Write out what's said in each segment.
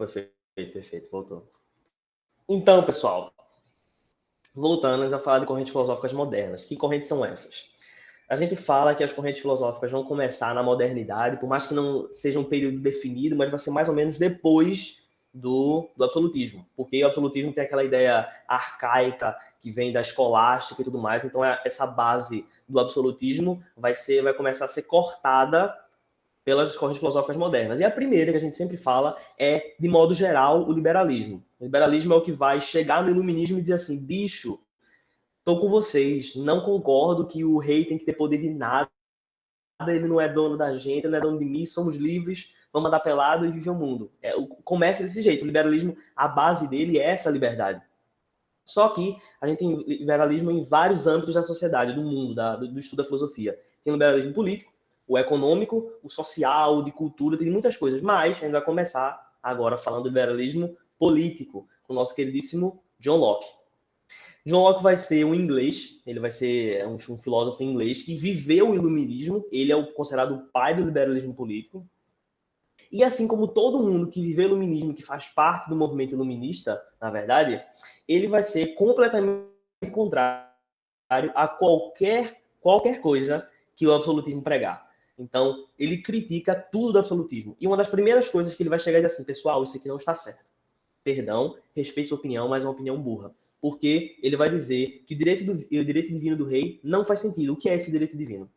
Perfeito, perfeito, voltou. Então, pessoal, voltando a falar de correntes filosóficas modernas. Que correntes são essas? A gente fala que as correntes filosóficas vão começar na modernidade, por mais que não seja um período definido, mas vai ser mais ou menos depois do absolutismo. Porque o absolutismo tem aquela ideia arcaica que vem da escolástica e tudo mais, então essa base do absolutismo vai começar a ser cortada pelas correntes filosóficas modernas. E a primeira que a gente sempre fala é, de modo geral, o liberalismo. O liberalismo é o que vai chegar no iluminismo e dizer assim, bicho, tô com vocês, não concordo que o rei tem que ter poder de nada, ele não é dono da gente, ele não é dono de mim, somos livres, vamos andar pelado e viver o mundo. Começa desse jeito, o liberalismo, a base dele é essa liberdade. Só que a gente tem liberalismo em vários âmbitos da sociedade, do mundo, do estudo da filosofia. Tem o liberalismo político, o econômico, o social, o de cultura, tem muitas coisas. Mas a gente vai começar agora falando do liberalismo político, com o nosso queridíssimo John Locke. John Locke vai ser um inglês, ele vai ser um filósofo inglês que viveu o iluminismo, ele é considerado o pai do liberalismo político. E assim como todo mundo que viveu o iluminismo, que faz parte do movimento iluminista, na verdade, ele vai ser completamente contrário a qualquer coisa que o absolutismo pregar. Então, ele critica tudo do absolutismo. E uma das primeiras coisas que ele vai chegar e dizer assim, pessoal, isso aqui não está certo. Perdão, respeite sua opinião, mas é uma opinião burra. Porque ele vai dizer que o direito divino do rei não faz sentido. O que é esse direito divino?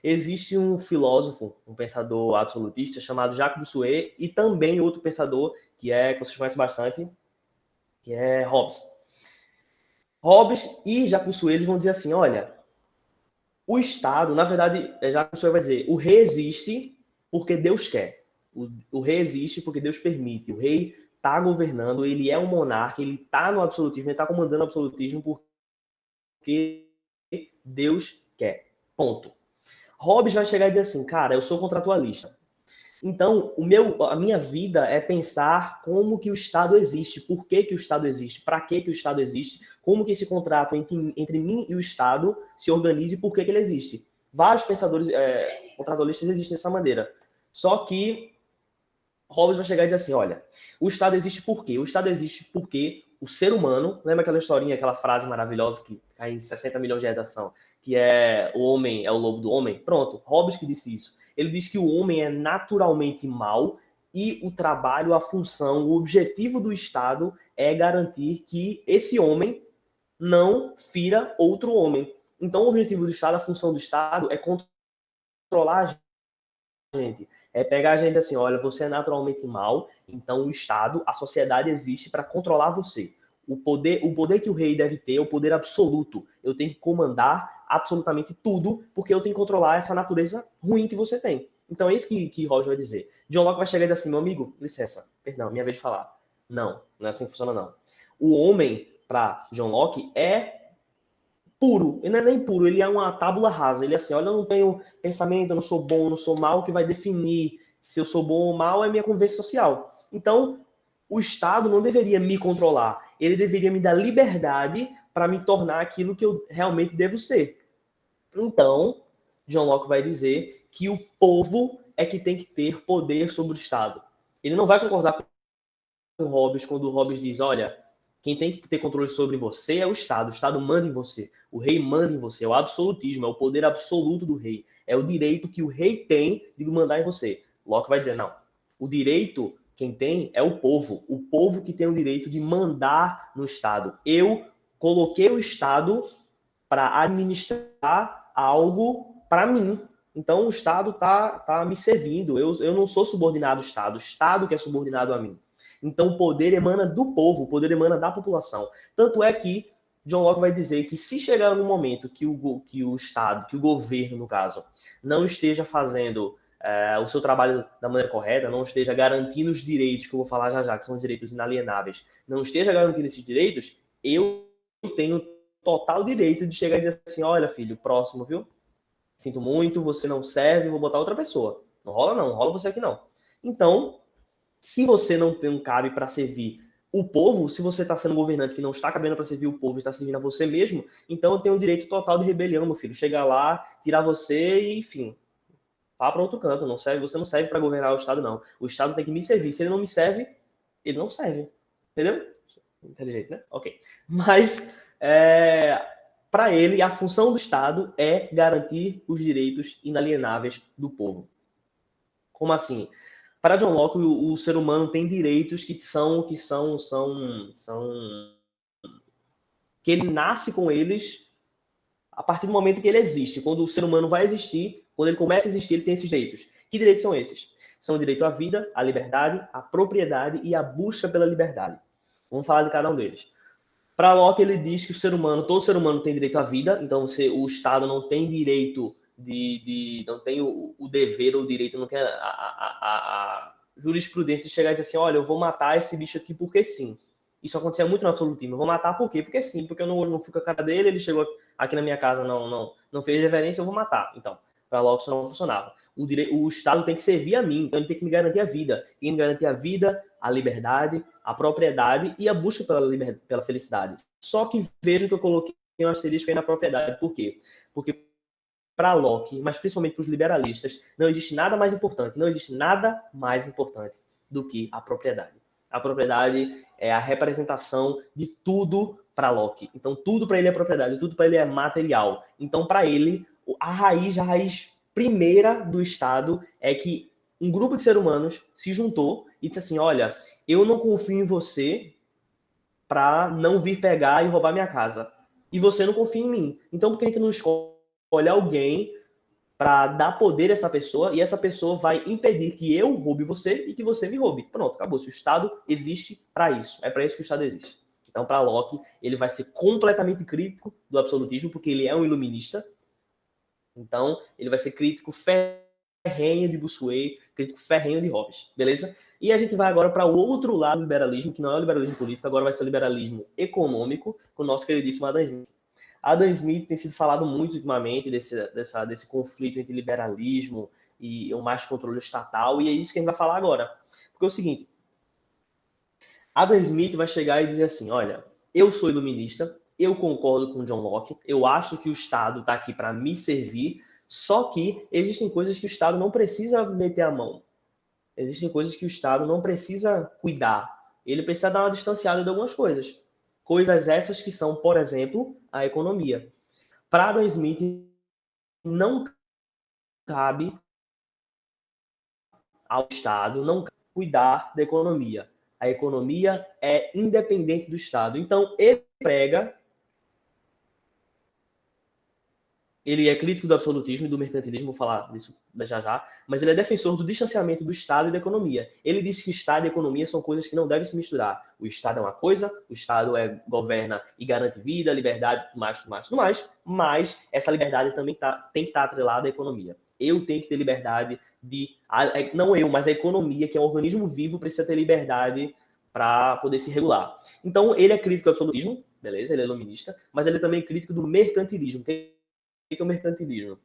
Existe um filósofo, um pensador absolutista chamado Jacques Bossuet e também outro pensador que vocês conhecem bastante, que é Hobbes. Hobbes e Jacques Bossuet eles vão dizer assim, olha, o Estado, na verdade, Jacques Bossuet vai dizer, o rei existe porque Deus quer. O rei existe porque Deus permite. O rei está governando, ele é um monarca, ele está no absolutismo, ele está comandando o absolutismo porque Deus quer. Ponto. Hobbes vai chegar e dizer assim, cara, eu sou contratualista. Então, a minha vida é pensar como que o Estado existe, por que que o Estado existe, para que que o Estado existe, como que esse contrato entre mim e o Estado se organiza e por que que ele existe. Vários pensadores contratualistas existem dessa maneira. Só que Hobbes vai chegar e dizer assim, olha, o Estado existe por quê? O Estado existe porque o ser humano, lembra aquela historinha, aquela frase maravilhosa que cai em 60 milhões de redação, que é o homem é o lobo do homem? Pronto, Hobbes que disse isso. Ele diz que o homem é naturalmente mau e o trabalho, a função, o objetivo do Estado é garantir que esse homem não fira outro homem. Então, o objetivo do Estado, a função do Estado é controlar a gente. É pegar a gente assim, olha, você é naturalmente mal, então o Estado, a sociedade existe para controlar você. O poder que o rei deve ter é o poder absoluto. Eu tenho que comandar absolutamente tudo, porque eu tenho que controlar essa natureza ruim que você tem. Então é isso que Roger vai dizer. John Locke vai chegar e dizer assim, meu amigo, licença, perdão, minha vez de falar. Não, não é assim que funciona não. O homem, para John Locke, é puro. Ele não é nem puro, ele é uma tábula rasa. Ele é assim, olha, eu não tenho pensamento, eu não sou bom, eu não sou mal, o que vai definir se eu sou bom ou mal é minha convivência social. Então, o Estado não deveria me controlar, ele deveria me dar liberdade para me tornar aquilo que eu realmente devo ser. Então, John Locke vai dizer que o povo é que tem que ter poder sobre o Estado. Ele não vai concordar com o Hobbes quando o Hobbes diz, olha, quem tem que ter controle sobre você é o Estado manda em você, o rei manda em você, é o absolutismo, é o poder absoluto do rei, é o direito que o rei tem de mandar em você. Locke vai dizer, não, o direito quem tem é o povo que tem o direito de mandar no Estado. Eu coloquei o Estado para administrar algo para mim. Então o Estado tá me servindo. Eu não sou subordinado ao Estado. O Estado que é subordinado a mim. Então o poder emana do povo, o poder emana da população. Tanto é que John Locke vai dizer que se chegar no momento que o Estado, que o governo, no caso, não esteja fazendo o seu trabalho da maneira correta, não esteja garantindo os direitos, que eu vou falar já já, que são direitos inalienáveis, não esteja garantindo esses direitos, eu tenho total direito de chegar e dizer assim, olha, filho, próximo, viu? Sinto muito, você não serve, vou botar outra pessoa. Não rola não, rola você aqui não. Então, se você não tem um cabe para servir o povo, se você está sendo um governante que não está cabendo para servir o povo, está servindo a você mesmo, então eu tenho um direito total de rebelião, meu filho. Chegar lá, tirar você e, enfim, vá para outro canto. Não serve, você não serve para governar o Estado, não. O Estado tem que me servir. Se ele não me serve, ele não serve. Entendeu? Inteligente, né? Ok. Mas, para ele, a função do Estado é garantir os direitos inalienáveis do povo. Como assim? Para John Locke, o ser humano tem direitos que ele nasce com eles a partir do momento que ele existe. Quando o ser humano vai existir, quando ele começa a existir, ele tem esses direitos. Que direitos são esses? São o direito à vida, à liberdade, à propriedade e à busca pela liberdade. Vamos falar de cada um deles. Para Locke, ele diz que todo ser humano tem direito à vida, então o Estado não tem direito não tem o dever ou o direito, não tem a jurisprudência de chegar e dizer assim, olha, eu vou matar esse bicho aqui porque sim. Isso acontecia muito no absolutismo. Eu vou matar por quê? Porque sim, porque eu não fui com a cara dele, ele chegou aqui na minha casa, não fez reverência, eu vou matar. Então, para Locke isso não funcionava. O Estado tem que servir a mim, então ele tem que me garantir a vida. Tem que me garantir a vida, a liberdade, a propriedade e a busca pela felicidade. Só que vejam que eu coloquei um asterisco aí na propriedade. Por quê? Porque para Locke, mas principalmente para os liberalistas, não existe nada mais importante, do que a propriedade. A propriedade é a representação de tudo para Locke. Então, tudo para ele é propriedade, tudo para ele é material. Então, para ele, a raiz primeira do Estado é que um grupo de seres humanos se juntou e disse assim, olha, eu não confio em você para não vir pegar e roubar minha casa. E você não confia em mim. Então, por que a gente não escolhe alguém para dar poder a essa pessoa e essa pessoa vai impedir que eu roube você e que você me roube? Pronto, acabou. Se o Estado existe para isso, é para isso que o Estado existe. Então, para Locke, ele vai ser completamente crítico do absolutismo, porque ele é um iluminista. Então, ele vai ser crítico ferrenho de Bossuet, crítico ferrenho de Hobbes, beleza? E a gente vai agora para o outro lado do liberalismo, que não é o liberalismo político, agora vai ser o liberalismo econômico, com o nosso queridíssimo Adam Smith. Adam Smith tem sido falado muito ultimamente desse conflito entre liberalismo e o mais controle estatal, e é isso que a gente vai falar agora. Porque é o seguinte, Adam Smith vai chegar e dizer assim, olha, eu sou iluminista, eu concordo com John Locke, eu acho que o Estado está aqui para me servir, só que existem coisas que o Estado não precisa meter a mão. Existem coisas que o Estado não precisa cuidar. Ele precisa dar uma distanciada de algumas coisas. Coisas essas que são, por exemplo, a economia. Para Adam Smith, não cabe ao Estado não cuidar da economia. A economia é independente do Estado. Então, ele prega, ele é crítico do absolutismo e do mercantilismo, vou falar disso já já, mas ele é defensor do distanciamento do Estado e da economia. Ele diz que Estado e economia são coisas que não devem se misturar. O Estado é uma coisa, o Estado governa e garante vida, liberdade, tudo mais, mas essa liberdade também tem que estar atrelada à economia. Eu tenho que ter liberdade não eu, mas a economia, que é um organismo vivo, precisa ter liberdade para poder se regular. Então, ele é crítico do absolutismo, beleza, ele é iluminista, mas ele é também crítico do mercantilismo. O que é o mercantilismo?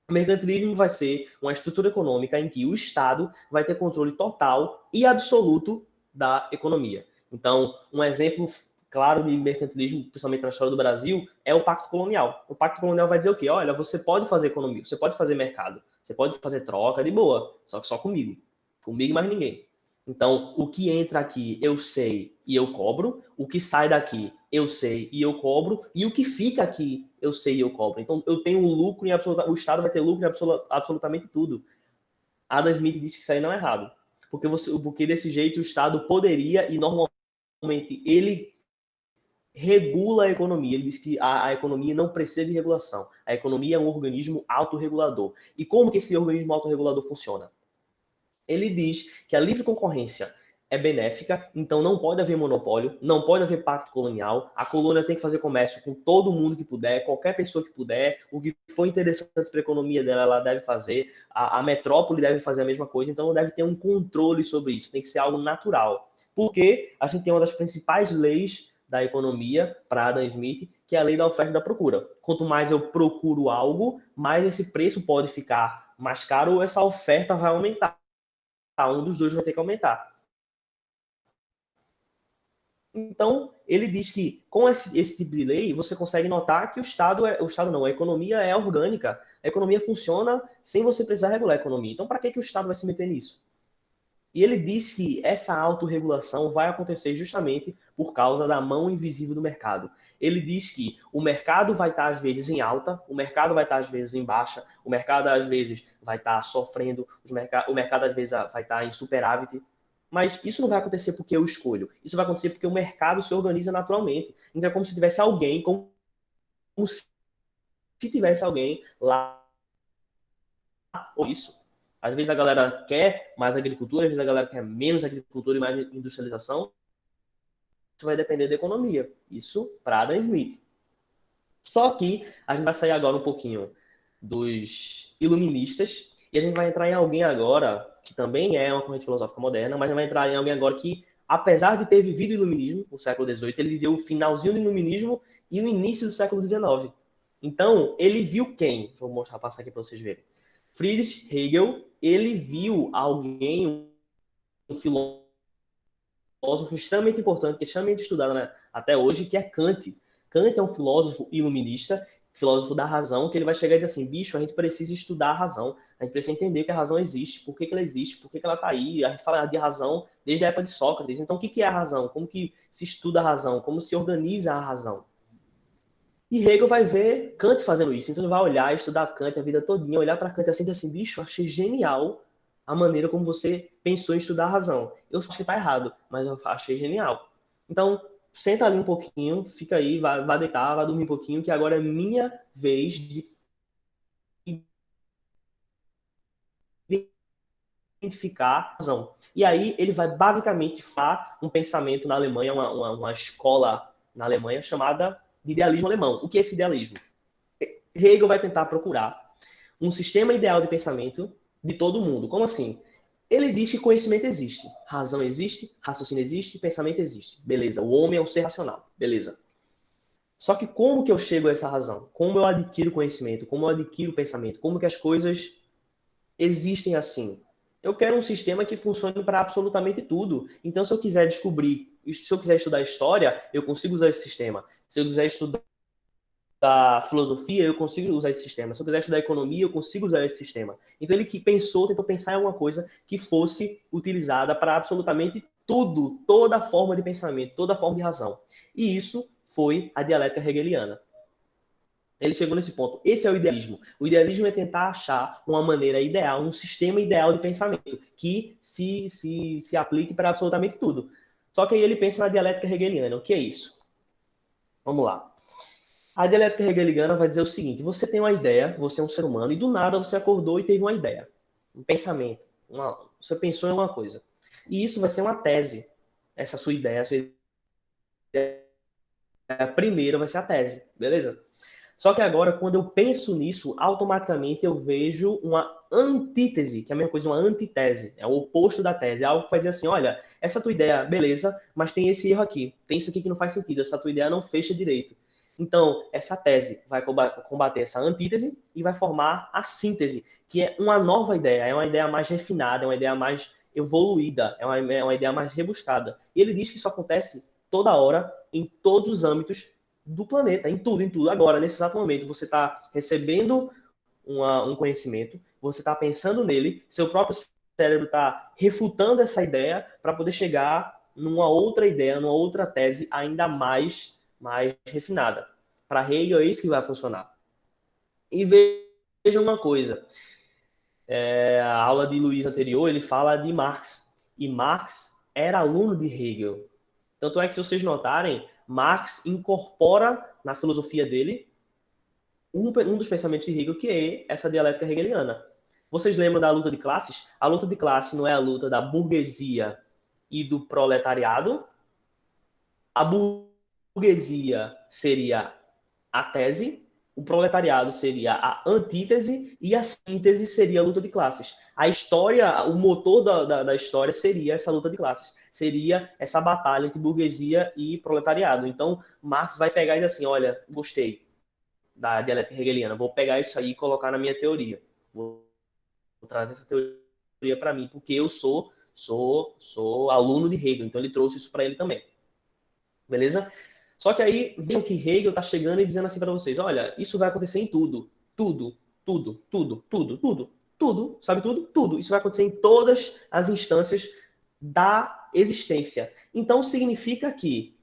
O mercantilismo vai ser uma estrutura econômica em que o Estado vai ter controle total e absoluto da economia. Então, um exemplo claro de mercantilismo, principalmente na história do Brasil, é o Pacto Colonial. O Pacto Colonial vai dizer o quê? Olha, você pode fazer economia, você pode fazer mercado, você pode fazer troca de boa, só que só comigo. Comigo mais ninguém. Então, o que entra aqui eu sei e eu cobro, o que sai daqui eu sei e eu cobro, e o que fica aqui eu sei e eu cobro. Então, eu tenho um lucro em o Estado vai ter lucro em absolutamente tudo. Adam Smith diz que isso aí não é errado, porque desse jeito o Estado poderia e normalmente ele regula a economia. Ele diz que a economia não precisa de regulação. A economia é um organismo autorregulador. E como que esse organismo autorregulador funciona? Ele diz que a livre concorrência é benéfica, então não pode haver monopólio, não pode haver pacto colonial, a colônia tem que fazer comércio com todo mundo que puder, qualquer pessoa que puder, o que for interessante para a economia dela, ela deve fazer, a metrópole deve fazer a mesma coisa, então deve ter um controle sobre isso, tem que ser algo natural. Porque a gente tem uma das principais leis da economia, para Adam Smith, que é a lei da oferta e da procura. Quanto mais eu procuro algo, mais esse preço pode ficar mais caro ou essa oferta vai aumentar. Um dos dois vai ter que aumentar. Então, ele diz que com esse tipo de lei, você consegue notar que o Estado não, a economia é orgânica. A economia funciona sem você precisar regular a economia. Então, para que o Estado vai se meter nisso? E ele diz que essa autorregulação vai acontecer justamente por causa da mão invisível do mercado. Ele diz que o mercado vai estar às vezes em alta, o mercado vai estar às vezes em baixa, o mercado às vezes vai estar sofrendo, o mercado às vezes vai estar em superávit, mas isso não vai acontecer porque eu escolho. Isso vai acontecer porque o mercado se organiza naturalmente. Então é como se tivesse alguém, como se tivesse alguém lá ou isso. Às vezes a galera quer mais agricultura, às vezes a galera quer menos agricultura e mais industrialização. Isso vai depender da economia. Isso para Adam Smith. Só que a gente vai sair agora um pouquinho dos iluministas e a gente vai entrar em alguém agora que também é uma corrente filosófica moderna, mas a gente vai entrar em alguém agora que, apesar de ter vivido o iluminismo no século XVIII, ele viveu o finalzinho do iluminismo e o início do século XIX. Então, ele viu quem? Vou mostrar, passar aqui para vocês verem. Friedrich Hegel, ele viu alguém, um filósofo extremamente importante, que é extremamente estudado, né, até hoje, que é Kant. Kant é um filósofo iluminista, filósofo da razão, que ele vai chegar e dizer assim, bicho, a gente precisa estudar a razão, a gente precisa entender que a razão existe, por que ela existe, por que ela está aí, a gente fala de razão desde a época de Sócrates, então o que é a razão? Como que se estuda a razão? Como se organiza a razão? E Hegel vai ver Kant fazendo isso. Então ele vai olhar, estudar Kant a vida todinha, olhar para Kant assim, bicho, achei genial a maneira como você pensou em estudar a razão. Eu acho que está errado, mas eu achei genial. Então, senta ali um pouquinho, fica aí, vai deitar, vai dormir um pouquinho, que agora é minha vez de identificar a razão. E aí ele vai basicamente falar um pensamento na Alemanha, uma escola na Alemanha chamada de idealismo alemão. O que é esse idealismo? Hegel vai tentar procurar um sistema ideal de pensamento de todo mundo. Como assim? Ele diz que conhecimento existe, razão existe, raciocínio existe, pensamento existe. Beleza, o homem é um ser racional. Beleza. Só que como que eu chego a essa razão? Como eu adquiro conhecimento? Como eu adquiro pensamento? Como que as coisas existem assim? Eu quero um sistema que funcione para absolutamente tudo. Então, se eu quiser descobrir, se eu quiser estudar história, eu consigo usar esse sistema. Se eu quiser estudar da filosofia, eu consigo usar esse sistema. Se eu quiser estudar economia, eu consigo usar esse sistema. Então ele que pensou, tentou pensar em alguma coisa que fosse utilizada para absolutamente tudo, toda forma de pensamento, toda forma de razão. E isso foi a dialética hegeliana. Ele chegou nesse ponto. Esse é o idealismo. O idealismo é tentar achar uma maneira ideal, um sistema ideal de pensamento que se aplique para absolutamente tudo. Só que aí ele pensa na dialética hegeliana. O que é isso? Vamos lá. A dialética hegeliana vai dizer o seguinte: você tem uma ideia, você é um ser humano, e do nada você acordou e teve uma ideia, um pensamento, você pensou em alguma coisa. E isso vai ser uma tese. Essa sua ideia, a sua ideia primeira vai ser a tese, beleza? Só que agora, quando eu penso nisso, automaticamente eu vejo uma antítese, que é a mesma coisa, uma antitese. É o oposto da tese. É algo que vai dizer assim, olha, essa tua ideia, beleza, mas tem esse erro aqui. Tem isso aqui que não faz sentido. Essa tua ideia não fecha direito. Então, essa tese vai combater essa antítese e vai formar a síntese, que é uma nova ideia. É uma ideia mais refinada, é uma ideia mais evoluída, é uma ideia mais rebuscada. E ele diz que isso acontece toda hora, em todos os âmbitos do planeta, em tudo, em tudo. Agora, nesse exato momento, você está recebendo um conhecimento, você está pensando nele, seu próprio cérebro está refutando essa ideia para poder chegar numa outra ideia, numa outra tese ainda mais refinada. Para Hegel é isso que vai funcionar. E veja uma coisa, a aula de Luiz anterior, ele fala de Marx, e Marx era aluno de Hegel. Tanto é que, se vocês notarem, Marx incorpora na filosofia dele um dos pensamentos de Hegel, que é essa dialética hegeliana. Vocês lembram da luta de classes? A luta de classe não é a luta da burguesia e do proletariado. A burguesia seria a tese, o proletariado seria a antítese e a síntese seria a luta de classes. A história, o motor da história seria essa luta de classes, seria essa batalha entre burguesia e proletariado. Então, Marx vai pegar e dizer assim, olha, gostei da dialética hegeliana, vou pegar isso aí e colocar na minha teoria. Vou trazer essa teoria para mim, porque eu sou aluno de Hegel, então ele trouxe isso para ele também. Beleza? Só que aí vem que Hegel está chegando e dizendo assim para vocês: olha, isso vai acontecer em tudo. Tudo, tudo, tudo, tudo, tudo, tudo, sabe tudo? Tudo. Isso vai acontecer em todas as instâncias da existência. Então, significa que,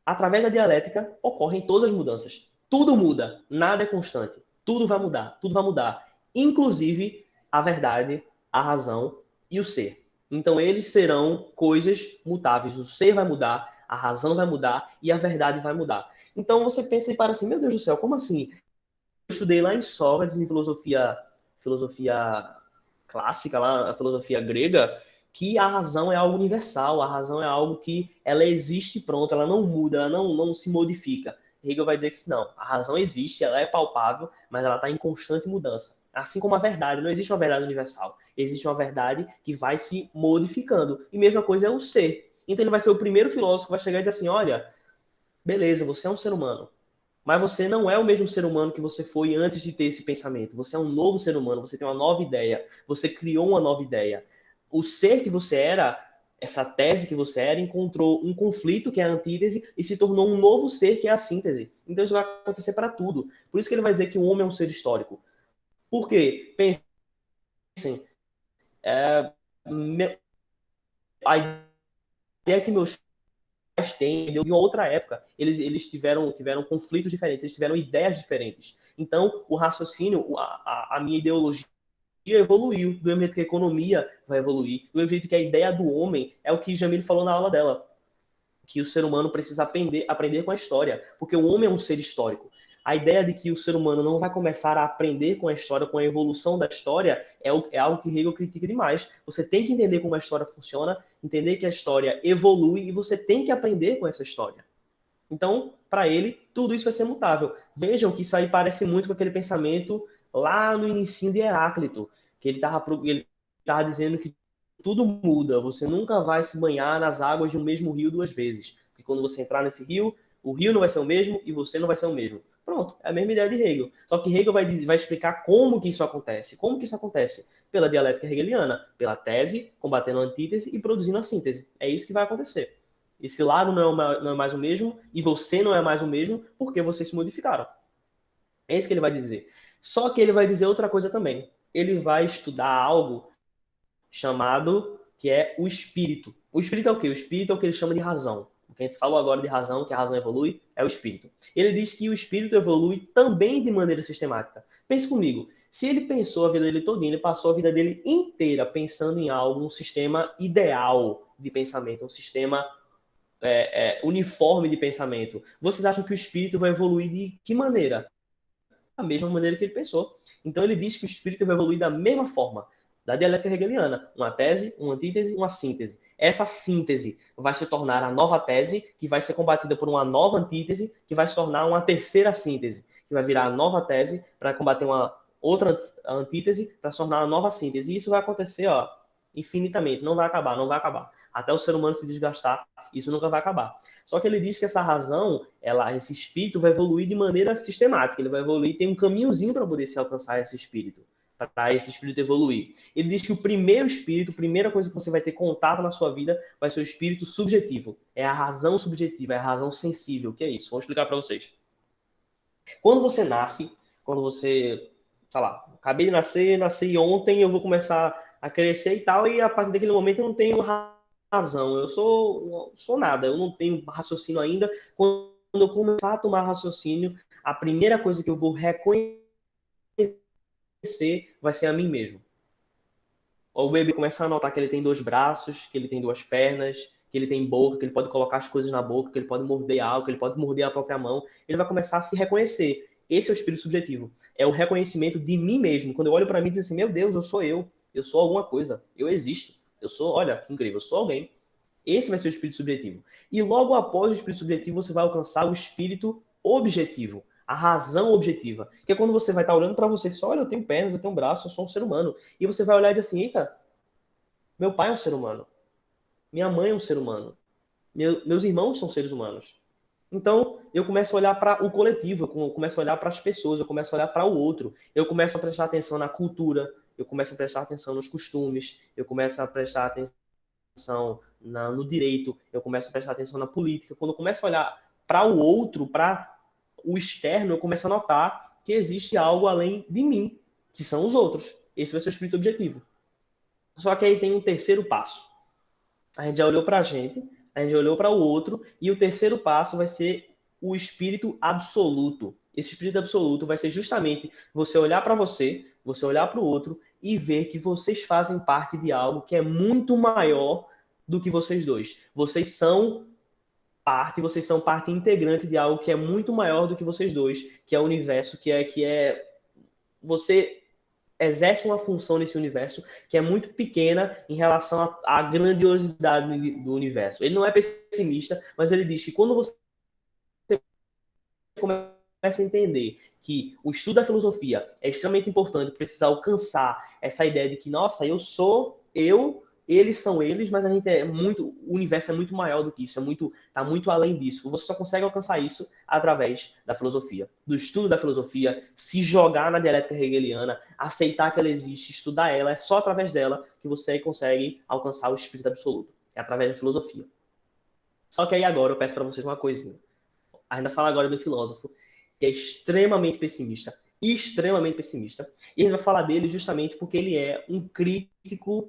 através da dialética, ocorrem todas as mudanças. Tudo muda, nada é constante. Tudo vai mudar, tudo vai mudar. Inclusive a verdade, a razão e o ser. Então, eles serão coisas mutáveis. O ser vai mudar, a razão vai mudar e a verdade vai mudar. Então, você pensa e para assim, meu Deus do céu, como assim? Eu estudei lá em Sócrates, em filosofia clássica, lá, a filosofia grega, que a razão é algo universal, a razão é algo que ela existe pronto, ela não muda, ela não se modifica. Hegel vai dizer que não, a razão existe, ela é palpável, mas ela está em constante mudança. Assim como a verdade, não existe uma verdade universal, existe uma verdade que vai se modificando. E mesma coisa é o ser. Então ele vai ser o primeiro filósofo que vai chegar e dizer assim, olha, beleza, você é um ser humano, mas você não é o mesmo ser humano que você foi antes de ter esse pensamento. Você é um novo ser humano, você tem uma nova ideia, você criou uma nova ideia. O ser que você era, essa tese que você era, encontrou um conflito, que é a antítese, e se tornou um novo ser, que é a síntese. Então isso vai acontecer para tudo. Por isso que ele vai dizer que o homem é um ser histórico. Por quê? Pensem, é, a ideia que meus têm de uma outra época. Eles tiveram conflitos diferentes, eles tiveram ideias diferentes. Então, o raciocínio, a minha ideologia evoluiu, do mesmo jeito que a economia vai evoluir, do mesmo jeito que a ideia do homem é o que Jamile falou na aula dela, que o ser humano precisa aprender com a história, porque o homem é um ser histórico. A ideia de que o ser humano não vai começar a aprender com a história, com a evolução da história, é algo que Hegel critica demais. Você tem que entender como a história funciona, entender que a história evolui e você tem que aprender com essa história. Então, para ele, tudo isso vai ser mutável. Vejam que isso aí parece muito com aquele pensamento lá no início de Heráclito, que ele tava dizendo que tudo muda, você nunca vai se banhar nas águas de um mesmo rio duas vezes. Porque quando você entrar nesse rio, o rio não vai ser o mesmo e você não vai ser o mesmo. Pronto, é a mesma ideia de Hegel. Só que Hegel vai explicar como que isso acontece. Como que isso acontece? Pela dialética hegeliana, pela tese, combatendo a antítese e produzindo a síntese. É isso que vai acontecer. Esse lado não é mais o mesmo e você não é mais o mesmo porque vocês se modificaram. É isso que ele vai dizer. Só que ele vai dizer outra coisa também. Ele vai estudar algo chamado que é o espírito. O espírito é o quê? O espírito é o que ele chama de razão. O que a gente falou agora de razão, que a razão evolui, é o espírito. Ele diz que o espírito evolui também de maneira sistemática. Pense comigo. Se ele pensou a vida dele todinha, ele passou a vida dele inteira pensando em algo, um sistema ideal de pensamento, um sistema uniforme de pensamento. Vocês acham que o espírito vai evoluir de que maneira? Da mesma maneira que ele pensou. Então ele diz que o espírito vai evoluir da mesma forma, da dialética hegeliana, uma tese, uma antítese, uma síntese. Essa síntese vai se tornar a nova tese, que vai ser combatida por uma nova antítese, que vai se tornar uma terceira síntese, que vai virar a nova tese para combater uma outra antítese, para se tornar uma nova síntese. E isso vai acontecer, ó, infinitamente, não vai acabar, não vai acabar. Até o ser humano se desgastar, isso nunca vai acabar. Só que ele diz que essa razão, esse espírito vai evoluir de maneira sistemática, ele vai evoluir, tem um caminhozinho para poder se alcançar esse espírito, para esse espírito evoluir. Ele diz que o primeiro espírito, a primeira coisa que você vai ter contato na sua vida, vai ser o espírito subjetivo. É a razão subjetiva, é a razão sensível. O que é isso? Vou explicar para vocês. Quando você nasce, quando você, sei lá, acabei de nascer, nasci ontem, eu vou começar a crescer e tal, e a partir daquele momento eu não tenho razão, eu sou nada, eu não tenho raciocínio ainda. Quando eu começar a tomar raciocínio, a primeira coisa que eu vou reconhecer vai ser a mim mesmo. O bebê começa a notar que ele tem dois braços, que ele tem duas pernas, que ele tem boca, que ele pode colocar as coisas na boca, que ele pode morder algo, que ele pode morder a própria mão. Ele vai começar a se reconhecer. Esse é o espírito subjetivo. É o reconhecimento de mim mesmo. Quando eu olho para mim e digo assim, meu Deus, eu sou eu. Eu sou alguma coisa. Eu existo. Eu sou, olha, que incrível, eu sou alguém. Esse vai ser o espírito subjetivo. E logo após o espírito subjetivo, você vai alcançar o espírito objetivo, a razão objetiva. Que é quando você vai estar olhando para você e diz, olha, eu tenho pernas, eu tenho braço, eu sou um ser humano. E você vai olhar e dizer assim, eita, meu pai é um ser humano, minha mãe é um ser humano, meus irmãos são seres humanos. Então, eu começo a olhar para o coletivo, eu começo a olhar para as pessoas, eu começo a olhar para o outro, eu começo a prestar atenção na cultura, eu começo a prestar atenção nos costumes, eu começo a prestar atenção no direito, eu começo a prestar atenção na política. Quando eu começo a olhar para o outro, para o externo, eu começo a notar que existe algo além de mim, que são os outros. Esse vai ser o espírito objetivo. Só que aí tem um terceiro passo. A gente já olhou para a gente já olhou para o outro, e o terceiro passo vai ser o espírito absoluto. Esse espírito absoluto vai ser justamente você olhar para você olhar para o outro e ver que vocês fazem parte de algo que é muito maior do que vocês dois. Vocês são parte integrante de algo que é muito maior do que vocês dois, que é o universo, que é você exerce uma função nesse universo que é muito pequena em relação à grandiosidade do universo. Ele não é pessimista, mas ele diz que quando você começa a entender que o estudo da filosofia é extremamente importante, precisa alcançar essa ideia de que, nossa, eu sou eu, eles são eles, mas a gente é muito, o universo é muito maior do que isso, tá muito além disso. Você só consegue alcançar isso através da filosofia, do estudo da filosofia, se jogar na dialética hegeliana, aceitar que ela existe, estudar ela, é só através dela que você consegue alcançar o espírito absoluto, é através da filosofia. Só que aí agora eu peço para vocês uma coisinha. Ainda fala agora do filósofo, que é extremamente pessimista, e a gente vai falar dele justamente porque ele é um crítico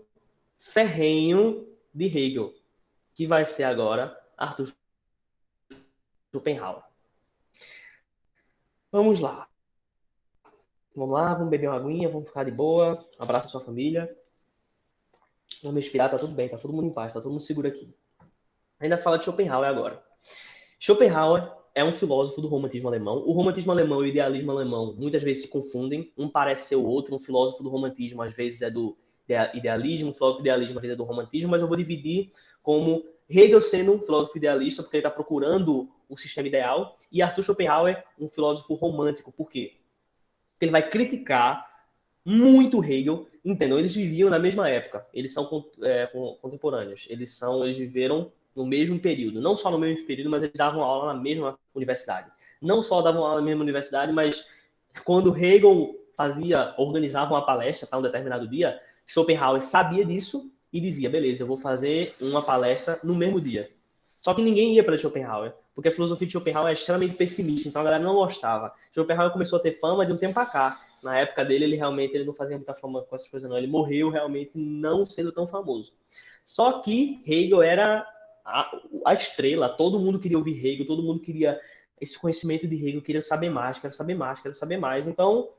ferrenho de Hegel, que vai ser agora Arthur Schopenhauer. Vamos lá. Vamos lá, vamos beber uma aguinha, vamos ficar de boa. Um abraço à sua família. Vamos respirar, tá tudo bem, tá todo mundo em paz, tá todo mundo seguro aqui. Ainda fala de Schopenhauer agora. Schopenhauer é um filósofo do romantismo alemão. O romantismo alemão e o idealismo alemão muitas vezes se confundem. Um parece ser o outro. Um filósofo do romantismo às vezes é do idealismo, um filósofo do idealismo às vezes é do romantismo, mas eu vou dividir como Hegel sendo um filósofo idealista, porque ele está procurando o sistema ideal, e Arthur Schopenhauer, um filósofo romântico. Por quê? Porque ele vai criticar muito Hegel. Entendam, eles viviam na mesma época, eles são contemporâneos, eles viveram no mesmo período, não só no mesmo período, mas eles davam aula na mesma universidade. Não só davam aula na mesma universidade, mas quando Hegel organizava uma palestra para um determinado dia, Schopenhauer sabia disso e dizia, beleza, eu vou fazer uma palestra no mesmo dia. Só que ninguém ia para Schopenhauer, porque a filosofia de Schopenhauer é extremamente pessimista, então a galera não gostava. Schopenhauer começou a ter fama de um tempo para cá. Na época dele, ele não fazia muita fama com essas coisas, não. Ele morreu realmente não sendo tão famoso. Só que Hegel era a estrela, todo mundo queria ouvir Hegel, todo mundo queria esse conhecimento de Hegel, queria saber mais, queria saber mais, queria saber mais. Então,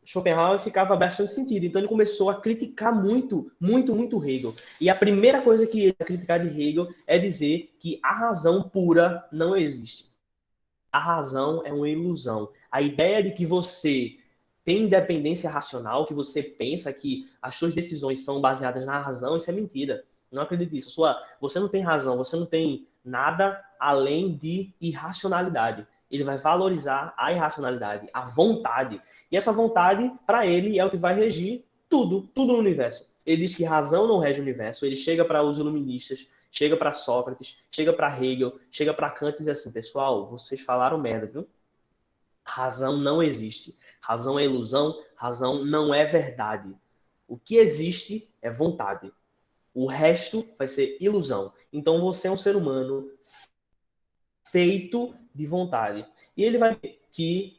Schopenhauer ficava bastante sentido. Então ele começou a criticar muito, muito, muito Hegel. E a primeira coisa que ele criticar de Hegel é dizer que a razão pura não existe. A razão é uma ilusão. A ideia de que você tem independência racional, que você pensa que as suas decisões são baseadas na razão, isso é mentira. Não acredite nisso. Você não tem razão, você não tem nada além de irracionalidade. Ele vai valorizar a irracionalidade, a vontade. E essa vontade, para ele, é o que vai regir tudo, tudo no universo. Ele diz que razão não rege o universo. Ele chega para os iluministas, chega para Sócrates, chega para Hegel, chega para Kant e diz assim, pessoal, vocês falaram merda, viu? Razão não existe. Razão é ilusão, razão não é verdade. O que existe é vontade. O resto vai ser ilusão. Então você é um ser humano feito de vontade. E ele vai ver que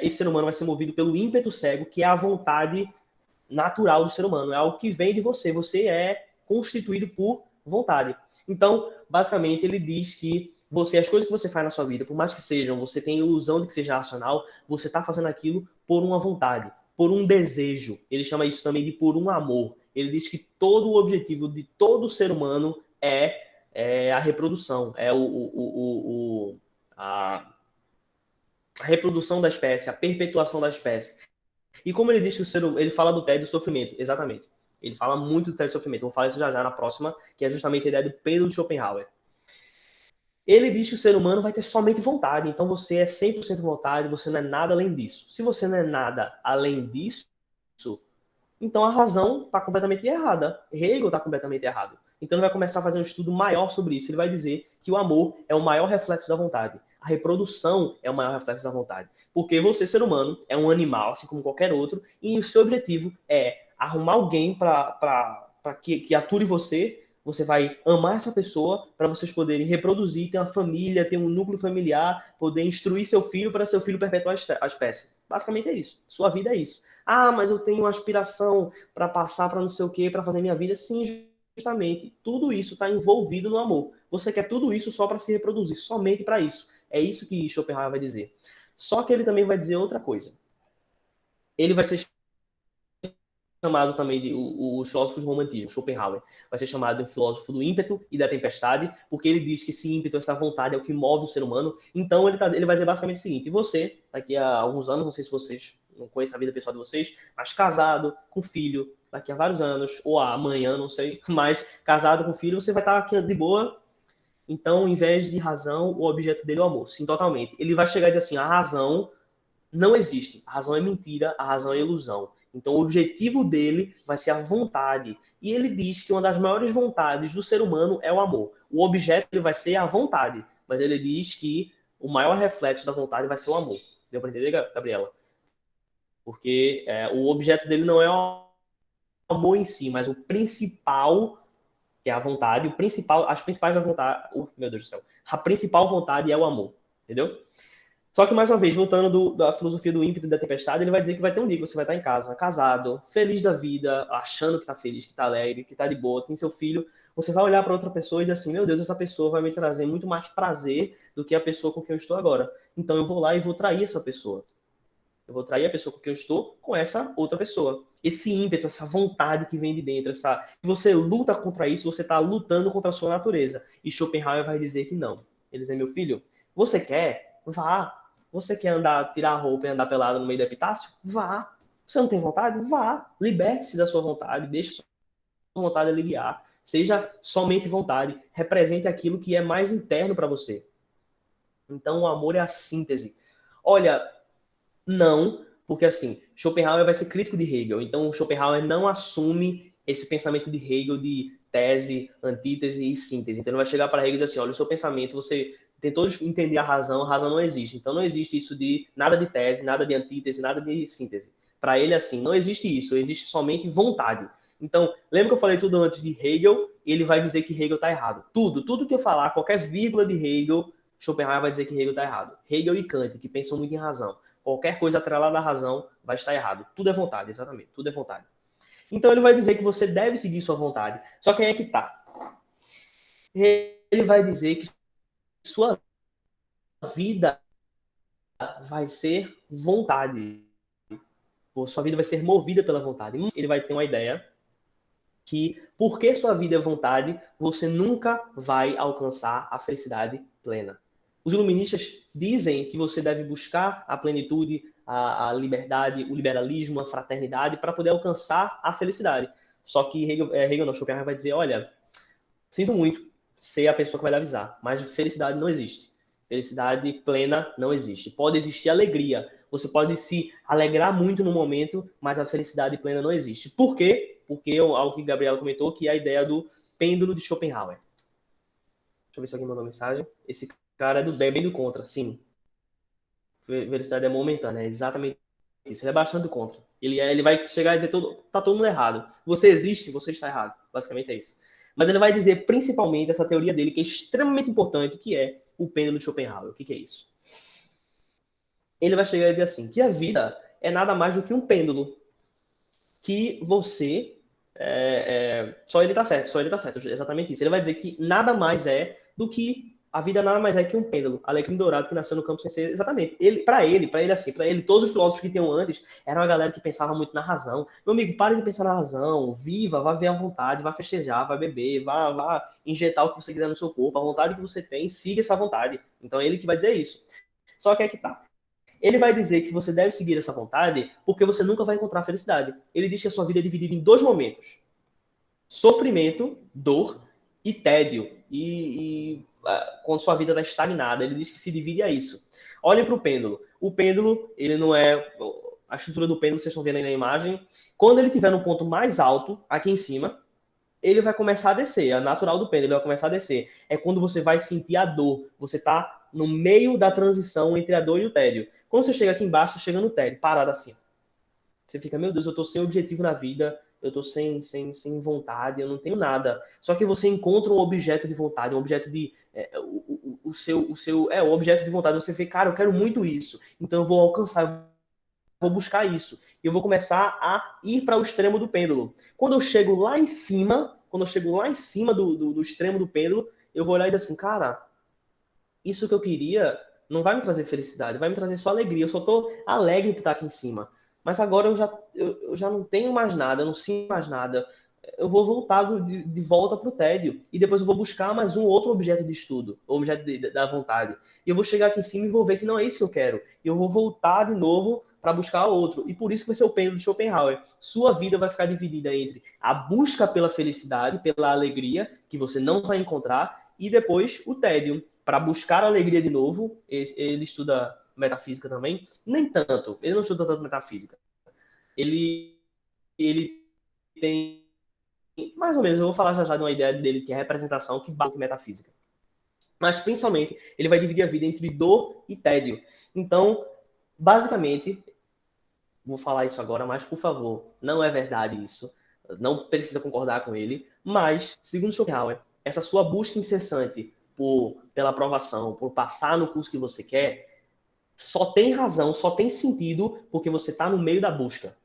esse ser humano vai ser movido pelo ímpeto cego, que é a vontade natural do ser humano. É algo que vem de você. Você é constituído por vontade. Então, basicamente, ele diz que as coisas que você faz na sua vida, por mais que sejam, você tem a ilusão de que seja racional, você está fazendo aquilo por uma vontade, por um desejo. Ele chama isso também de por um amor. Ele diz que todo o objetivo de todo ser humano é a reprodução, é a reprodução da espécie, a perpetuação da espécie. E como ele diz que ele fala do tédio e do sofrimento, exatamente. Ele fala muito do tédio e do sofrimento. Vou falar isso já na próxima, que é justamente a ideia do Pedro de Schopenhauer. Ele diz que o ser humano vai ter somente vontade. Então você é 100% vontade, você não é nada além disso. Se você não é nada além disso, então a razão está completamente errada. Hegel está completamente errado. Então ele vai começar a fazer um estudo maior sobre isso. Ele vai dizer que o amor é o maior reflexo da vontade. A reprodução é o maior reflexo da vontade. Porque você, ser humano, é um animal, assim como qualquer outro, e o seu objetivo é arrumar alguém para que ature você. Você vai amar essa pessoa para vocês poderem reproduzir, ter uma família, ter um núcleo familiar, poder instruir seu filho para seu filho perpetuar a espécie. Basicamente é isso. Sua vida é isso. Ah, mas eu tenho uma aspiração para passar para não sei o quê, para fazer minha vida. Sim, justamente tudo isso está envolvido no amor. Você quer tudo isso só para se reproduzir, somente para isso. É isso que Schopenhauer vai dizer. Só que ele também vai dizer outra coisa. Ele vai ser chamado também de os filósofos do romantismo, Schopenhauer, vai ser chamado de filósofo do ímpeto e da tempestade, porque ele diz que esse ímpeto, essa vontade é o que move o ser humano. Então ele vai dizer basicamente o seguinte: você, daqui a alguns anos, não sei se vocês não conhecem a vida pessoal de vocês, mas casado, com filho, daqui a vários anos, ou amanhã, não sei, mas casado com filho, você vai estar aqui de boa. Então, em vez de razão, o objeto dele é o amor. Sim, totalmente. Ele vai chegar e dizer assim: a razão não existe. A razão é mentira, a razão é ilusão. Então, o objetivo dele vai ser a vontade. E ele diz que uma das maiores vontades do ser humano é o amor. O objeto dele vai ser a vontade, mas ele diz que o maior reflexo da vontade vai ser o amor. Deu para entender, Gabriela? Porque o objeto dele não é o amor em si, mas o principal, que é a vontade, o principal, as principais da vontade, meu Deus do céu, a principal vontade é o amor, entendeu? Só que, mais uma vez, voltando da filosofia do ímpeto e da tempestade, ele vai dizer que vai ter um dia que você vai estar em casa, casado, feliz da vida, achando que está feliz, que está alegre, que está de boa, tem seu filho. Você vai olhar para outra pessoa e dizer assim: meu Deus, essa pessoa vai me trazer muito mais prazer do que a pessoa com quem eu estou agora. Então eu vou lá e vou trair essa pessoa. Eu vou trair a pessoa com quem eu estou com essa outra pessoa. Esse ímpeto, essa vontade que vem de dentro, se você luta contra isso, você está lutando contra a sua natureza. E Schopenhauer vai dizer que não. Ele diz: meu filho, você quer? Vá. Você quer andar, tirar a roupa e andar pelado no meio do epitácio? Vá. Você não tem vontade? Vá. Liberte-se da sua vontade, deixe sua vontade aliviar. Seja somente vontade. Represente aquilo que é mais interno para você. Então, o amor é a síntese. Olha, não, porque assim, Schopenhauer vai ser crítico de Hegel. Então, Schopenhauer não assume esse pensamento de Hegel de tese, antítese e síntese. Então, ele vai chegar para Hegel e dizer assim: olha, o seu pensamento, você tentou entender a razão não existe. Então, não existe isso de nada de tese, nada de antítese, nada de síntese. Para ele, assim, não existe isso, existe somente vontade. Então, lembra que eu falei tudo antes de Hegel? Ele vai dizer que Hegel está errado. Tudo que eu falar, qualquer vírgula de Hegel, Schopenhauer vai dizer que Hegel está errado. Hegel e Kant, que pensam muito em razão. Qualquer coisa atrelada à razão vai estar errado. Tudo é vontade, exatamente. Tudo é vontade. Então ele vai dizer que você deve seguir sua vontade. Só que aí é que tá. Ele vai dizer que sua vida vai ser vontade. Sua vida vai ser movida pela vontade. Ele vai ter uma ideia que, porque sua vida é vontade, você nunca vai alcançar a felicidade plena. Os iluministas dizem que você deve buscar a plenitude, a liberdade, o liberalismo, a fraternidade, para poder alcançar a felicidade. Só que Hegel não, Schopenhauer vai dizer: olha, sinto muito ser a pessoa que vai lhe avisar, mas felicidade não existe. Felicidade plena não existe. Pode existir alegria. Você pode se alegrar muito no momento, mas a felicidade plena não existe. Por quê? Porque algo que Gabriela comentou, que é a ideia do pêndulo de Schopenhauer. Deixa eu ver se alguém mandou mensagem. Esse cara é bem do contra, sim. Felicidade é momentânea, é exatamente isso. Ele é bastante contra. Ele vai chegar e dizer: tá todo mundo errado. Você existe, você está errado. Basicamente é isso. Mas ele vai dizer principalmente essa teoria dele, que é extremamente importante, que é o pêndulo de Schopenhauer. O que é isso? Ele vai chegar e dizer assim, que a vida é nada mais do que um pêndulo. Que você... só ele tá certo, exatamente isso. Ele vai dizer que nada mais é do que a vida nada mais é que um pêndulo, alecrim dourado que nasceu no campo sem ser, exatamente. Para ele, todos os filósofos que tinham antes eram a galera que pensava muito na razão. Meu amigo, pare de pensar na razão, viva, vá ver à vontade, vá festejar, vá beber, vá injetar o que você quiser no seu corpo, a vontade que você tem, siga essa vontade. Então é ele que vai dizer isso. Só que é que tá. Ele vai dizer que você deve seguir essa vontade porque você nunca vai encontrar felicidade. Ele diz que a sua vida é dividida em dois momentos: sofrimento, dor e tédio. Quando sua vida está estagnada, ele diz que se divide a isso. Olhem para o pêndulo. O pêndulo, ele não é... A estrutura do pêndulo, vocês estão vendo aí na imagem. Quando ele estiver no ponto mais alto, aqui em cima, ele vai começar a descer. A natural do pêndulo, ele vai começar a descer. É quando você vai sentir a dor. Você está no meio da transição entre a dor e o tédio. Quando você chega aqui embaixo, chega no tédio, parado assim. Você fica: meu Deus, eu estou sem objetivo na vida, eu estou sem vontade, eu não tenho nada. Só que você encontra um objeto de vontade, um objeto de... o objeto de vontade. Você vê: cara, eu quero muito isso, então eu vou alcançar, eu vou buscar isso. E eu vou começar a ir para o extremo do pêndulo. Quando eu chego lá em cima, quando eu chego lá em cima do extremo do pêndulo, eu vou olhar e dizer assim, cara, isso que eu queria não vai me trazer felicidade, vai me trazer só alegria. Eu só tô alegre por estar aqui em cima. Mas agora eu já não tenho mais nada, eu não sinto mais nada. Eu vou voltar de volta para o tédio. E depois eu vou buscar mais um outro objeto de estudo, objeto da vontade. E eu vou chegar aqui em cima e vou ver que não é isso que eu quero. E eu vou voltar de novo para buscar outro. E por isso que vai ser o pêndulo de Schopenhauer. Sua vida vai ficar dividida entre a busca pela felicidade, pela alegria, que você não vai encontrar, e depois o tédio, para buscar a alegria de novo. Ele estuda metafísica também. Nem tanto. Ele não estuda tanto metafísica. Ele tem mais ou menos, eu vou falar já de uma ideia dele que é representação, que bate metafísica. Mas, principalmente, ele vai dividir a vida entre dor e tédio. Então, basicamente, vou falar isso agora, mas, por favor, não é verdade isso. Não precisa concordar com ele. Mas, segundo Schopenhauer, essa sua busca incessante pela aprovação, por passar no curso que você quer, só tem razão, só tem sentido porque você está no meio da busca.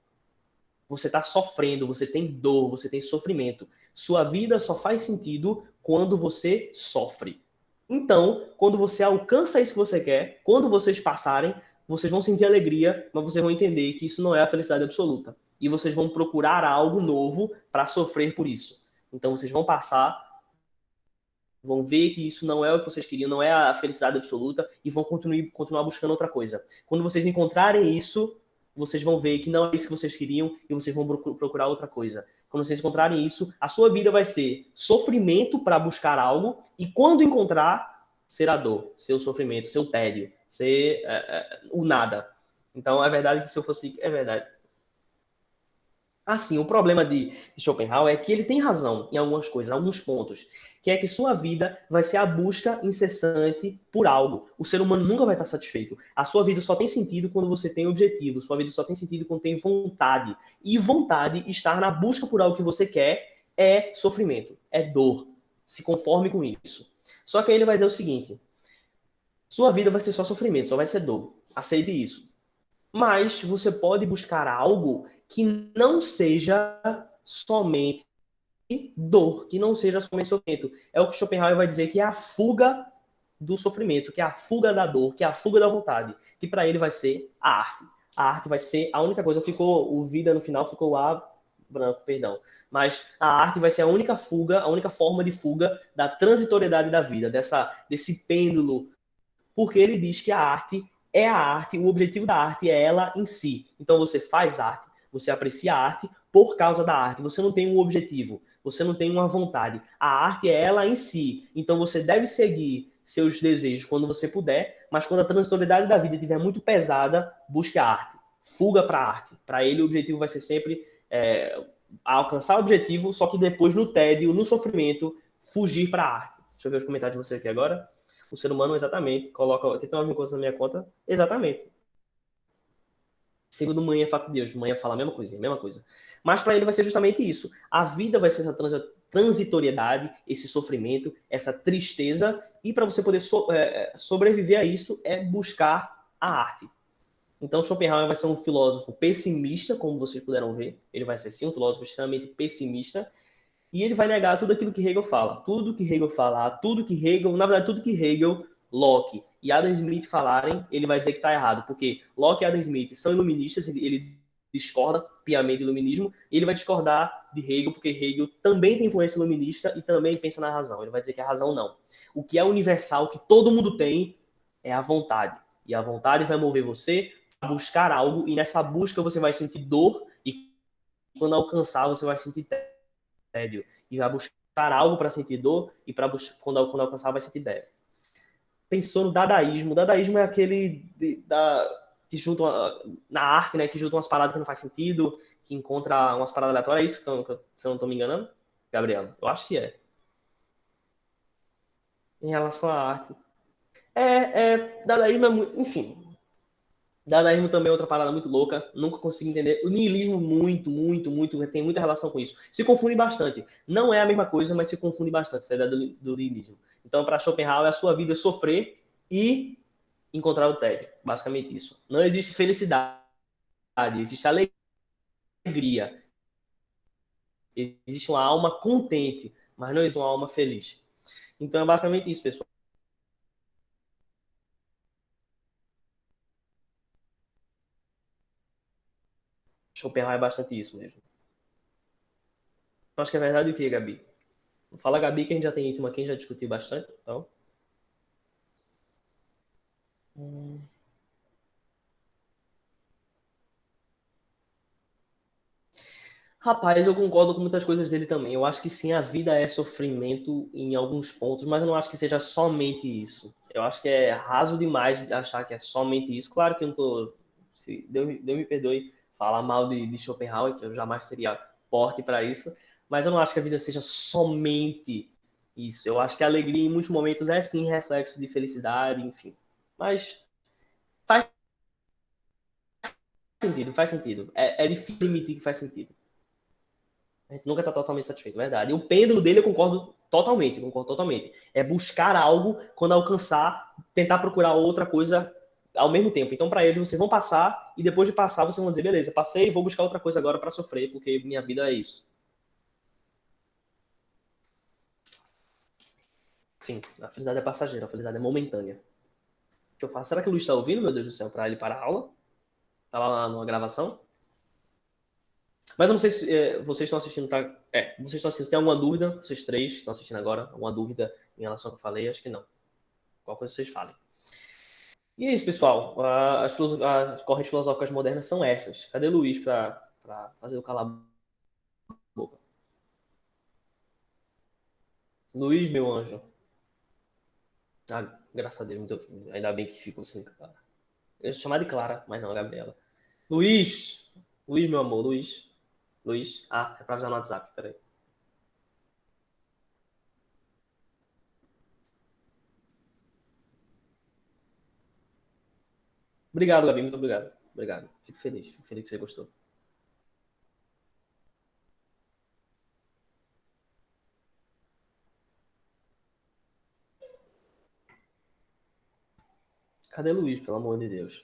Você está sofrendo, você tem dor, você tem sofrimento. Sua vida só faz sentido quando você sofre. Então, quando você alcança isso que você quer, quando vocês passarem, vocês vão sentir alegria, mas vocês vão entender que isso não é a felicidade absoluta. E vocês vão procurar algo novo para sofrer por isso. Então, vocês vão passar, vão ver que isso não é o que vocês queriam, não é a felicidade absoluta, e vão continuar buscando outra coisa. Quando vocês encontrarem isso, vocês vão ver que não é isso que vocês queriam e vocês vão procurar outra coisa. Quando vocês encontrarem isso, a sua vida vai ser sofrimento para buscar algo, e quando encontrar, será dor, seu sofrimento, seu tédio, ser o nada. Então, é verdade que se eu fosse... É verdade. Assim, o problema de Schopenhauer é que ele tem razão em algumas coisas, em alguns pontos, que é que sua vida vai ser a busca incessante por algo. O ser humano nunca vai estar satisfeito. A sua vida só tem sentido quando você tem objetivo. Sua vida só tem sentido quando tem vontade. E vontade, estar na busca por algo que você quer, é sofrimento, é dor. Se conforme com isso. Só que aí ele vai dizer o seguinte: sua vida vai ser só sofrimento, só vai ser dor. Aceite isso. Mas você pode buscar algo que não seja somente dor, que não seja somente sofrimento. É o que Schopenhauer vai dizer que é a fuga do sofrimento, que é a fuga da dor, que é a fuga da vontade, que para ele vai ser a arte. A arte vai ser a única coisa, ficou o vida no final, ficou o A branco, perdão. Mas a arte vai ser a única fuga, a única forma de fuga da transitoriedade da vida, desse pêndulo, porque ele diz que a arte é a arte, o objetivo da arte é ela em si. Então você faz arte, você aprecia a arte por causa da arte. Você não tem um objetivo, você não tem uma vontade. A arte é ela em si. Então você deve seguir seus desejos quando você puder, mas quando a transitoriedade da vida estiver muito pesada, busque a arte. Fuga para a arte. Para ele o objetivo vai ser sempre alcançar o objetivo, só que depois no tédio, no sofrimento, fugir para a arte. Deixa eu ver os comentários de você aqui agora. O ser humano, exatamente, coloca 89 coisas na minha conta, exatamente. Segundo Manhã é fato de Deus, Manhã fala a mesma coisa, a mesma coisa. Mas para ele vai ser justamente isso. A vida vai ser essa transitoriedade, esse sofrimento, essa tristeza, e para você poder sobreviver a isso é buscar a arte. Então Schopenhauer vai ser um filósofo pessimista, como vocês puderam ver. Ele vai ser sim um filósofo extremamente pessimista, e ele vai negar tudo aquilo que Hegel fala. Tudo que Hegel falar, tudo que Hegel, na verdade, tudo que Hegel, Locke e Adam Smith falarem, ele vai dizer que está errado. Porque Locke e Adam Smith são iluministas, ele discorda piamente do iluminismo, e ele vai discordar de Hegel, porque Hegel também tem influência iluminista e também pensa na razão. Ele vai dizer que a razão não. O que é universal, que todo mundo tem, é a vontade. E a vontade vai mover você a buscar algo, e nessa busca você vai sentir dor, e quando alcançar, você vai sentir tédio e vai buscar algo para sentir dor e quando alcançar vai sentir tédio. Pensou no dadaísmo. O dadaísmo é aquele que junta na arte, né, que junta umas paradas que não faz sentido, que encontra umas paradas aleatórias. É isso se eu não estou me enganando, Gabriel? Eu acho que é. Em relação à arte. Dadaísmo é muito, enfim. Dadaísmo também é outra parada muito louca, nunca consegui entender. O niilismo muito, tem muita relação com isso. Se confunde bastante. Não é a mesma coisa, mas se confunde bastante, essa ideia do niilismo. Então, para Schopenhauer, a sua vida é sofrer e encontrar o tédio. Basicamente isso. Não existe felicidade, existe alegria. Existe uma alma contente, mas não existe uma alma feliz. Então é basicamente isso, pessoal. Schopenhauer é bastante isso mesmo. Acho que é verdade o que, Gabi? Fala, Gabi, que a gente já tem item aqui, a gente já discutiu bastante. Então. Hum. Rapaz, eu concordo com muitas coisas dele também. Eu acho que sim, a vida é sofrimento em alguns pontos, mas eu não acho que seja somente isso. Eu acho que é raso demais achar que é somente isso. Claro que eu não tô. Se Deus me perdoe falar mal de Schopenhauer, que eu jamais seria porte para isso, mas eu não acho que a vida seja somente isso. Eu acho que a alegria em muitos momentos é sim reflexo de felicidade, enfim. Mas faz sentido, faz sentido. É difícil admitir que faz sentido. A gente nunca está totalmente satisfeito, verdade. E o pêndulo dele eu concordo totalmente, concordo totalmente. É buscar algo, quando alcançar, tentar procurar outra coisa ao mesmo tempo. Então, para eles, vocês vão passar e depois de passar, vocês vão dizer, beleza, passei, vou buscar outra coisa agora para sofrer, porque minha vida é isso. Sim, a felicidade é passageira, a felicidade é momentânea. O que eu faço? Será que o Luiz está ouvindo, meu Deus do céu, para ele parar a aula? Tá lá numa gravação? Mas eu não sei se vocês estão assistindo, tá? Vocês estão assistindo. Se tem alguma dúvida, vocês três que estão assistindo agora, alguma dúvida em relação ao que eu falei? Acho que não. Qual coisa vocês falem. E é isso, pessoal. As correntes filosóficas modernas são essas. Cadê o Luiz para fazer o calar a boca? Luiz, meu anjo. Ah, graças a Deus, ainda bem que ficou assim, cara. Eu ia chamar de Clara, mas não, é Gabriela. Luiz! Luiz, meu amor, Luiz. Luiz. Ah, é pra avisar no WhatsApp, peraí. Obrigado, Gabi, muito obrigado. Obrigado. Fico feliz que você gostou. Cadê Luiz, pelo amor de Deus?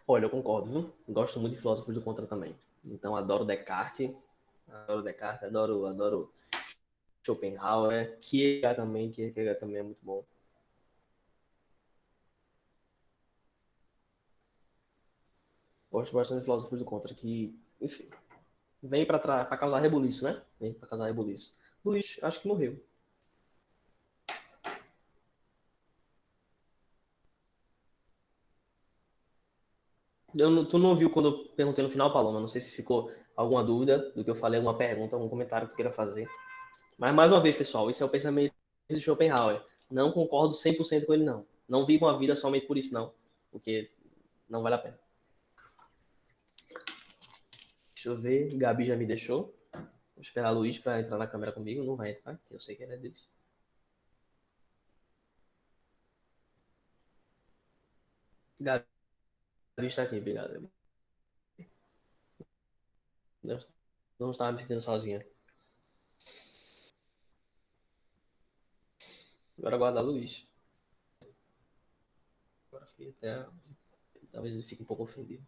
Olha, eu concordo, viu? Gosto muito de filósofos do contra também. Então, adoro Schopenhauer, Kierkegaard também é muito bom. Gosto bastante de filósofos do contra, que, enfim, vem para causar rebuliço, né? Vem para causar rebuliço. Luiz, acho que morreu. Tu não ouviu quando eu perguntei no final, Paloma? Não sei se ficou alguma dúvida do que eu falei, alguma pergunta, algum comentário que tu queira fazer. Mas, mais uma vez, pessoal, esse é o pensamento de Schopenhauer. Não concordo 100% com ele, não. Não vivo uma vida somente por isso, não. Porque não vale a pena. Deixa eu ver. Gabi já me deixou. Vou esperar a Luiz para entrar na câmera comigo. Não vai entrar, que eu sei que ele é deles. Gabi está aqui, obrigado. Eu não estava me sentindo sozinha. Agora aguardar a Luiz. Agora fiquei até. Talvez ele fique um pouco ofendido.